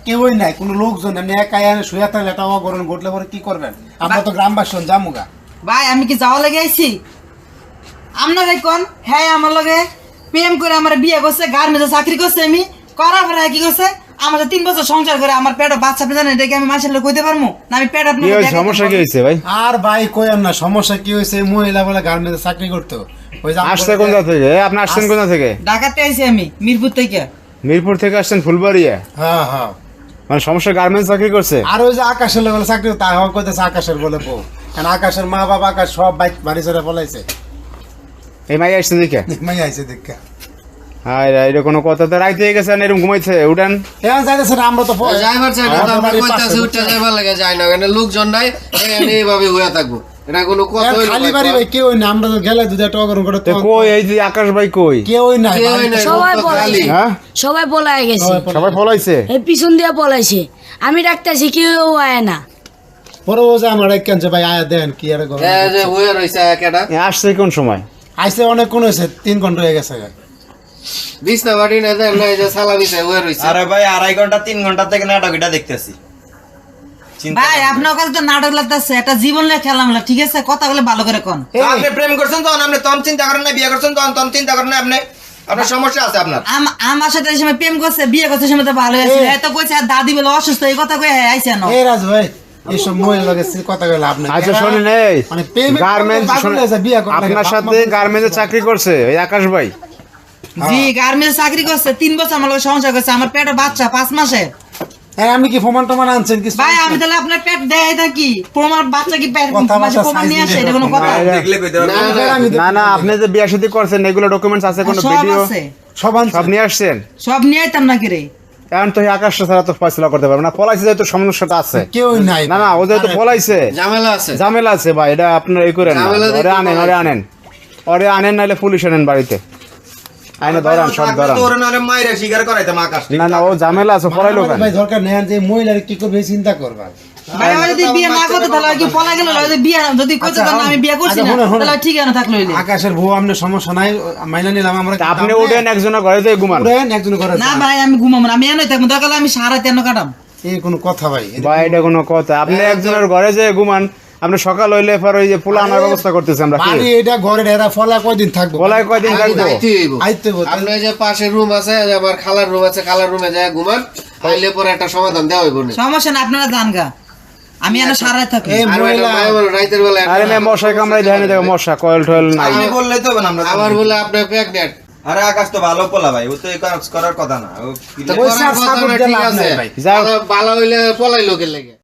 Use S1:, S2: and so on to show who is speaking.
S1: কেউই নাই, কোনো লোকজন এমনি একাই শুয়ে থাকলে এটা অগরণ ঘটলে পরে কি করবেন? আমরা তো গ্রামবাসী জামুগা।
S2: ভাই আমি কি যাওয়া লেগে আইছি? আপনারা কোন হ্যাঁ আমার লগে প্রেম করে আমার বিয়ে করছে, গার্মেন্টসে চাকরি করছে, আমি করার পরে কি করছে আমাদের 3 বছর সংসার করে আমার পেটে বাচ্চা পেতে না, এটাকে আমি মাসের লোক কইতে পারবো না? আমি পেট আপনার
S3: সমস্যা কি হয়েছে ভাই?
S1: আর ভাই কইেন না সমস্যা কি হয়েছে, মহিলা বলে গার্মেন্টসে চাকরি করতো। ওই যে
S3: আসছে কোন জায়গা থেকে? আপনি আসছেন কোন জায়গা থেকে?
S2: ঢাকাতে আইছি আমি, মিরপুর থেকে।
S3: মিরপুর থেকে আসছেন ফুলবাড়িয়া?
S1: হ্যাঁ হ্যাঁ।
S3: মানে সমস্যা গার্মেন্টস চাকরি করছে?
S1: আর ওই যে আকাশের বলে চাকরি তা হওয়া কইতেছে আকাশের বলে বউ, কারণ আকাশের মা বাবা আকাশ সব বাইক বাড়ি ছেড়ে পলাইছে।
S3: এই মাই আসছেন দেখে?
S1: মাই আইছে দেখা।
S3: হায় রে, এটা কোনো কথা? তো রাইতে হয়ে গেছে, এরকম ঘুমাইছে, উঠান।
S1: এখন যাইতেছে না, আমরা তো
S4: যাইবার চাই না, আমরা কইতাছি উঠতে যাইবার লাগে যায় না, এখানে লোকজন নাই, এখানে এইভাবে হইয়া থাকবো, এটা কোনো কথা হইলো?
S1: খালি বাড়ি ভাই কেউই না, আমরা তো গেলে দুধ একটা অগরণ করে
S3: তো কই এই যে আকাশ ভাই কই?
S1: কেউই নাই,
S4: কেউই নাই,
S5: সবাই
S4: লোক তো খালি।
S3: হ্যাঁ
S5: সবাই পলায় গেছে,
S3: সবাই ফলাইছে?
S5: এই পিছন দিয়ে পলাইছে। আমি ডাকতেছি কেউ আয় না।
S1: পরে ও যে আমার এক কাঞ্চে ভাই আয়া দেন কি আর গরম
S4: এই যে হইয়া রইছে কেডা?
S3: এ আসছে কোন সময়?
S1: আইসে অনেক কোন হয়েছে, 3 ঘন্টা হয়ে গেছে।
S4: বিছনা বাড়ি না দেন না, এই যে সালামিছে হইয়া রইছে।
S6: আরে ভাই 2.5 ঘন্টা 3 ঘন্টা থেকে নাটক এটা দেখতেছি।
S2: ভাই আপনার কাছে তো নাটক লাগতেছে, একটা জীবন নিয়ে খেলাম, ঠিক আছে? কথা বলে ভালো করে কোন।
S6: আপনি প্রেম করছেন তখন আপনি তখন চিন্তা করেন না, বিয়ে করছেন তখন চিন্তা করেন না, আপনার সমস্যা আছে আপনার।
S2: আমার সাথে যে সময় প্রেম করছে, বিয়ে করছে, সময় তো ভালো আছে। হ্যাঁ তো কইছে আর দাদি বলে অসুস্থ, এই কথা কই হ্যাঁ আইছে না।
S1: এই রাজ ভাই এইসব মহিলা লাগে কথা কইলে আপনি
S3: আচ্ছা শোনেন, এই
S1: মানে প্রেমে
S3: গার্মেন্টস
S1: বিয়ে করে
S3: আপনার সাথে গার্মেন্টসে চাকরি করছে এই আকাশ ভাই?
S2: জি গার্মেন্টস চাকরি করছে, 3 বছর আমার লগে সংসার করছে, আমার পেটে বাচ্চা 5 মাসে।
S1: হ্যাঁ আমি কি প্রমাণ টমান আনছেন কিছু?
S2: ভাই আমি তাহলে আপনার পেট দেয় থাকি, প্রমাণ বাচ্চা কি পেট
S1: কথা
S2: মাসে
S1: বার্তা
S2: প্রমাণ নিয়ে আসে?
S1: size
S2: এটা কোনো কথা?
S6: দেখলে কইতে পারবেন।
S3: না না, আপনি যে বিয়ে শাদী করছেন এগুলো ডকুমেন্টস আছে? কোনো
S2: সব
S3: ভিডিও
S2: আছে,
S1: সব আনছেন?
S3: সব নিয়ে আসছেন?
S2: সব নিয়ে আইতাম নাকি রে?
S3: এখন তো এই আকাশটা ছাড়া তো ফয়সলা করতে পারবে না। পলাইছে যেহেতু সমস্যাটা আছে।
S1: কেউই নাই।
S3: না না, ও যেহেতু পলাইছে
S4: ঝামেলা আছে।
S3: ঝামেলা আছে ভাই, এটা আপনার এই করেন না।
S4: ঝামেলা
S3: ওরে
S4: দেখতে
S3: আনেন,
S4: পলাইছে।
S3: ওরে আনেন নাহলে পুলিশ আনেন বাড়িতে, আইনে ধরান, সব ধরান।
S6: তোরে নারে মাইরা শিকার করাইতাম আকাশ।
S3: না না, ও ঝামেলা আছে, পলাইলো কেন?
S1: ভাই দরকার নেই যে মহিলার কি করবে চিন্তা করবা।
S2: ভাই আমি যদি বিয়ে না করতে তাহলে কি পলা গেল? যদি বিয়ে যদি কইতে না আমি বিয়ে করছি না, তাহলে ঠিক আছে থাকলো হইলে।
S1: আকাশের বউ আমনে সমস্যা নাই, মাইনা নিলাম আমরা।
S3: তা আপনি উঠেন, একজনের ঘরে তো ঘুমান।
S1: উঠেন একজন করে
S2: না ভাই আমি ঘুমাবো না, আমি এনই থাকবো, দরকার হলে আমি সারা তেন কাটাম।
S1: এই কোন কথা ভাই?
S3: ভাই এটা কোনো কথা? আপনি একজনের ঘরে যে ঘুমান, আপনি সকাল হইলে পর ওই যে পোলা আনার ব্যবস্থা করতেছে আমরা কি?
S1: বাড়ি এটা ঘরে এরা ফলা কয়দিন থাকবো?
S3: পোলায় কয়দিন থাকবো?
S4: আইতে হইব।
S1: আইতে হইব।
S4: আপনার এই যে পাশে রুম আছে, এই যে আমার খালার রুম আছে, খালার রুমে যায় ঘুমান, আইলে পরে একটা সমাধান দেওয়া হইব না।
S2: সমস্যা না, আপনারা জান গা, আমি এনে সারাই থাকি।
S1: এই
S4: আর
S1: মহিলা
S4: রাইতের বেলা
S3: আরে মেয়ে মশাই কামড়াই দেয় না, দেখো মশা কয়েল টয়েল নাই।
S6: আপনি বললেই তো হবে না, আমরা
S4: আবার বলে আপনার প্রেগনেন্ট।
S6: আরে আকাশ তো ভালো পোলা ভাই, ও তো এই কাজ করার কথা না। ও
S4: তো
S1: ওই
S4: করার
S1: স্যার
S4: কথা
S1: সাপোর্ট
S4: না,
S1: দেন
S4: ঠিক
S1: আপনি
S4: আছে,
S1: ভাই।
S3: যাও।
S4: ভালো হইলে পলাই লোকের লেগে।